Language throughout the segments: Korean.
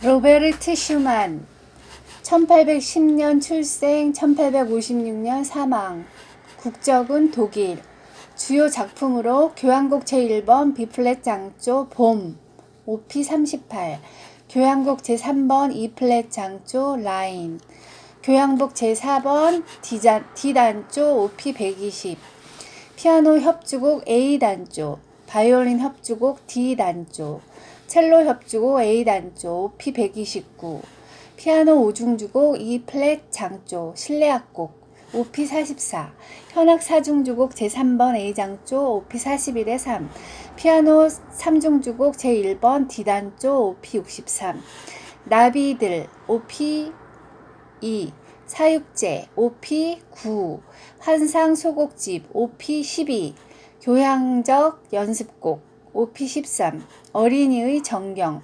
로베르트 슈만 1810년 출생 1856년 사망 국적은 독일 주요 작품으로 교향곡 제1번 B플랫 장조 봄 OP 38 교향곡 제3번 E플랫 장조 라인 교향곡 제4번 D단조 OP 120 피아노 협주곡 A단조 바이올린 협주곡 D단조 첼로 협주곡 A단조 OP 129 피아노 오중주곡 E플랫 장조 실내악곡 OP 44 현악 사중주곡 제3번 A장조 OP 41의 3 피아노 3중주곡 제1번 D단조 OP 63 나비들 OP 2 사육제 OP 9 환상 소곡집 OP 12 교향적 연습곡 OP 13 어린이의 정경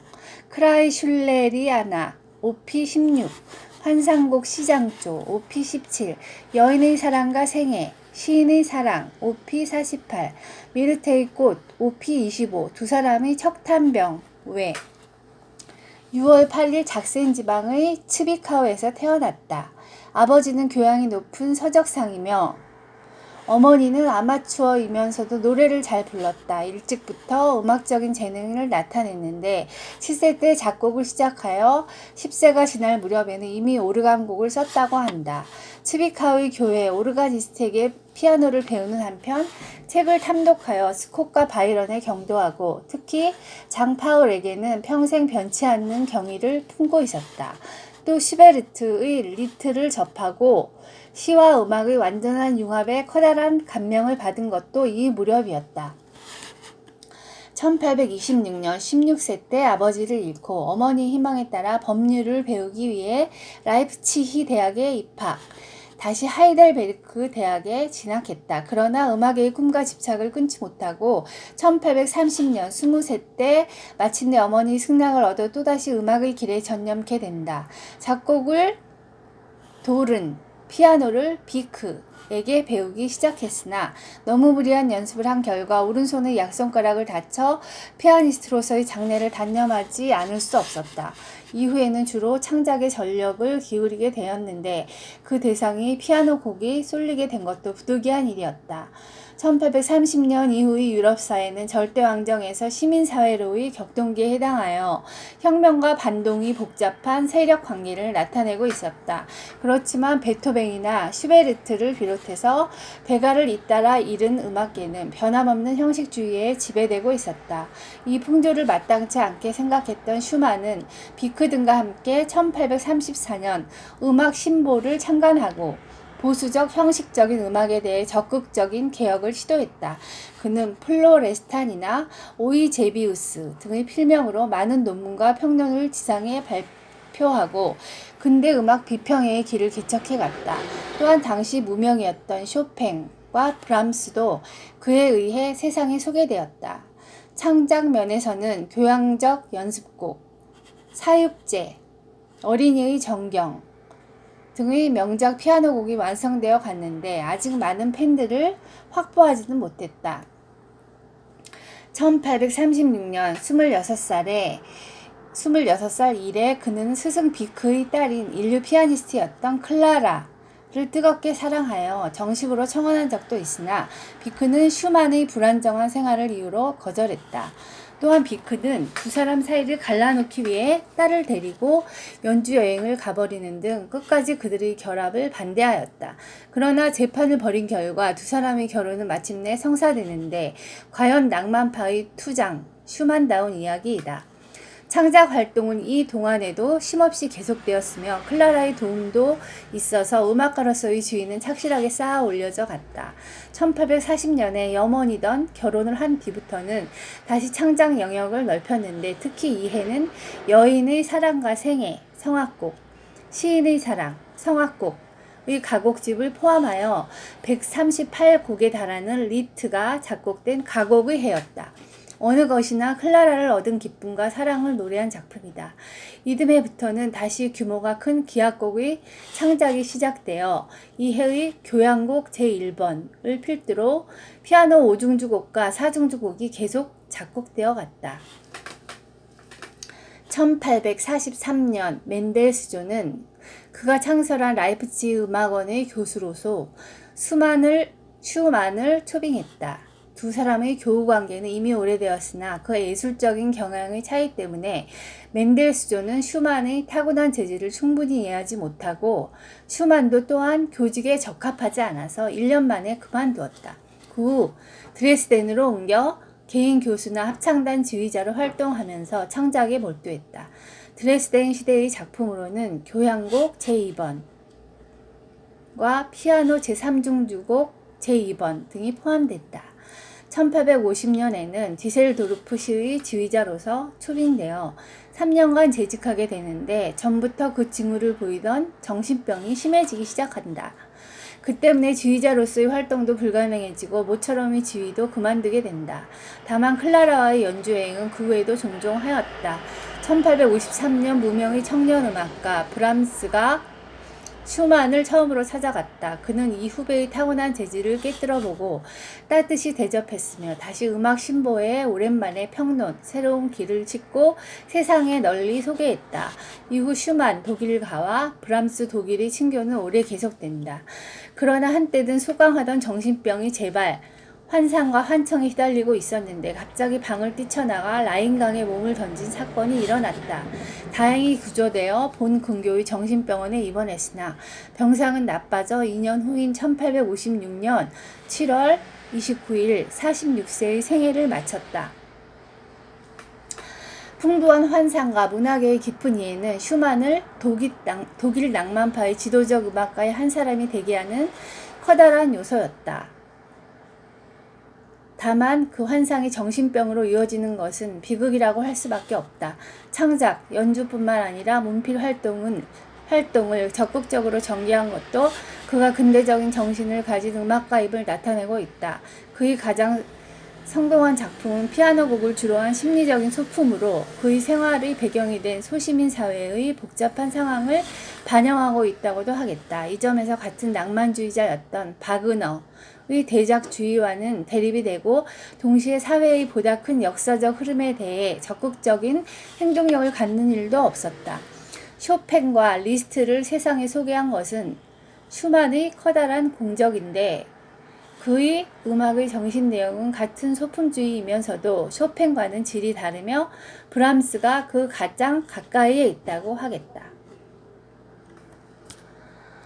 크라이슐레리아나 OP 16 환상곡 시장조 OP 17 여인의 사랑과 생애 시인의 사랑 OP 48 미르테의 꽃 OP 25 두 사람의 척탄병 외 6월 8일 작센 지방의 츠비카우에서 태어났다. 아버지는 교양이 높은 서적상이며 어머니는 아마추어이면서도 노래를 잘 불렀다. 일찍부터 음악적인 재능을 나타냈는데 7세 때 작곡을 시작하여 10세가 지날 무렵에는 이미 오르간곡을 썼다고 한다. 츠비카우의 교회 오르가니스트에게 피아노를 배우는 한편 책을 탐독하여 스콧과 바이런에 경도하고 특히 장파울에게는 평생 변치 않는 경의를 품고 있었다. 또 슈베르트의 리트를 접하고 시와 음악의 완전한 융합에 커다란 감명을 받은 것도 이 무렵이었다. 1826년 16세 때 아버지를 잃고 어머니의 희망에 따라 법률을 배우기 위해 라이프치히 대학에 입학, 다시 하이델베르크 대학에 진학했다. 그러나 음악의 꿈과 집착을 끊지 못하고 1830년 20세 때 마침내 어머니의 승낙을 얻어 또다시 음악의 길에 전념케 된다. 작곡을 돌은 피아노를 비크에게 배우기 시작했으나 너무 무리한 연습을 한 결과 오른손의 약손가락을 다쳐 피아니스트로서의 장래를 단념하지 않을 수 없었다. 이후에는 주로 창작에 전력을 기울이게 되었는데 그 대상이 피아노 곡이 쏠리게 된 것도 부득이한 일이었다. 1830년 이후의 유럽 사회는 절대왕정에서 시민사회로의 격동기에 해당하여 혁명과 반동이 복잡한 세력 관계를 나타내고 있었다. 그렇지만 베토벤이나 슈베르트를 비롯해서 대가를 잇따라 이른 음악계는 변함없는 형식주의에 지배되고 있었다. 이 풍조를 마땅치 않게 생각했던 슈만은 비크 등과 함께 1834년 음악 신보를 창간하고 보수적 형식적인 음악에 대해 적극적인 개혁을 시도했다. 그는 플로레스탄이나 오이제비우스 등의 필명으로 많은 논문과 평론을 지상에 발표하고 근대 음악 비평회의 길을 개척해 갔다. 또한 당시 무명이었던 쇼팽과 브람스도 그에 의해 세상에 소개되었다. 창작 면에서는 교향적 연습곡, 사육제, 어린이의 정경 등의 명작 피아노 곡이 완성되어 갔는데 아직 많은 팬들을 확보하지는 못했다. 1836년 26살 이래 그는 스승 비크의 딸인 인류 피아니스트였던 클라라를 뜨겁게 사랑하여 정식으로 청혼한 적도 있으나 비크는 슈만의 불안정한 생활을 이유로 거절했다. 또한 비크는 두 사람 사이를 갈라놓기 위해 딸을 데리고 연주 여행을 가버리는 등 끝까지 그들의 결합을 반대하였다. 그러나 재판을 벌인 결과 두 사람의 결혼은 마침내 성사되는데 과연 낭만파의 투장, 슈만다운 이야기이다. 창작 활동은 이 동안에도 쉼없이 계속되었으며 클라라의 도움도 있어서 음악가로서의 지위는 착실하게 쌓아 올려져 갔다. 1840년에 염원이던 결혼을 한 뒤부터는 다시 창작 영역을 넓혔는데 특히 이 해는 여인의 사랑과 생애, 성악곡, 시인의 사랑, 성악곡의 가곡집을 포함하여 138곡에 달하는 리트가 작곡된 가곡의 해였다. 어느 것이나 클라라를 얻은 기쁨과 사랑을 노래한 작품이다. 이듬해부터는 다시 규모가 큰 기악곡의 창작이 시작되어 이 해의 교향곡 제1번을 필두로 피아노 5중주곡과 4중주곡이 계속 작곡되어 갔다. 1843년 멘델스존은 그가 창설한 라이프치히 음악원의 교수로서 슈만을 초빙했다. 두 사람의 교우 관계는 이미 오래되었으나 그 예술적인 경향의 차이 때문에 멘델스존은 슈만의 타고난 재질을 충분히 이해하지 못하고 슈만도 또한 교직에 적합하지 않아서 1년 만에 그만두었다. 그 후 드레스덴으로 옮겨 개인 교수나 합창단 지휘자로 활동하면서 창작에 몰두했다. 드레스덴 시대의 작품으로는 교향곡 제2번과 피아노 제3중주곡 제2번 등이 포함됐다. 1850년에는 디셀도르프 시의 지휘자로서 초빙되어 3년간 재직하게 되는데 전부터 그 징후를 보이던 정신병이 심해지기 시작한다. 그 때문에 지휘자로서의 활동도 불가능해지고 모처럼의 지휘도 그만두게 된다. 다만 클라라와의 연주여행은 그 후에도 종종 하였다. 1853년 무명의 청년 음악가 브람스가 슈만을 처음으로 찾아갔다. 그는 이 후배의 타고난 재질을 꿰뚫어보고 따뜻이 대접했으며 다시 음악 신보에 오랜만에 평론, 새로운 길을 싣고 세상에 널리 소개했다. 이후 슈만 독일가와 브람스 독일의 친교는 오래 계속된다. 그러나 한때는 소강하던 정신병이 재발, 환상과 환청에 휘달리고 있었는데 갑자기 방을 뛰쳐나가 라인강에 몸을 던진 사건이 일어났다. 다행히 구조되어 본 근교의 정신병원에 입원했으나 병상은 나빠져 2년 후인 1856년 7월 29일 46세의 생애를 마쳤다. 풍부한 환상과 문학의 깊은 이해는 슈만을 독일 낭만파의 지도적 음악가의 한 사람이 되게 하는 커다란 요소였다. 다만 그 환상이 정신병으로 이어지는 것은 비극이라고 할 수밖에 없다. 창작, 연주뿐만 아니라 문필 활동을 적극적으로 전개한 것도 그가 근대적인 정신을 가진 음악가임을 나타내고 있다. 그의 가장 성공한 작품은 피아노 곡을 주로 한 심리적인 소품으로 그의 생활의 배경이 된 소시민 사회의 복잡한 상황을 반영하고 있다고도 하겠다. 이 점에서 같은 낭만주의자였던 바그너의 대작주의와는 대립이 되고 동시에 사회의 보다 큰 역사적 흐름에 대해 적극적인 행동력을 갖는 일도 없었다. 쇼팽과 리스트를 세상에 소개한 것은 슈만의 커다란 공적인데 그의 음악의 정신 내용은 같은 소품주의이면서도 쇼팽과는 질이 다르며 브람스가 그 가장 가까이에 있다고 하겠다.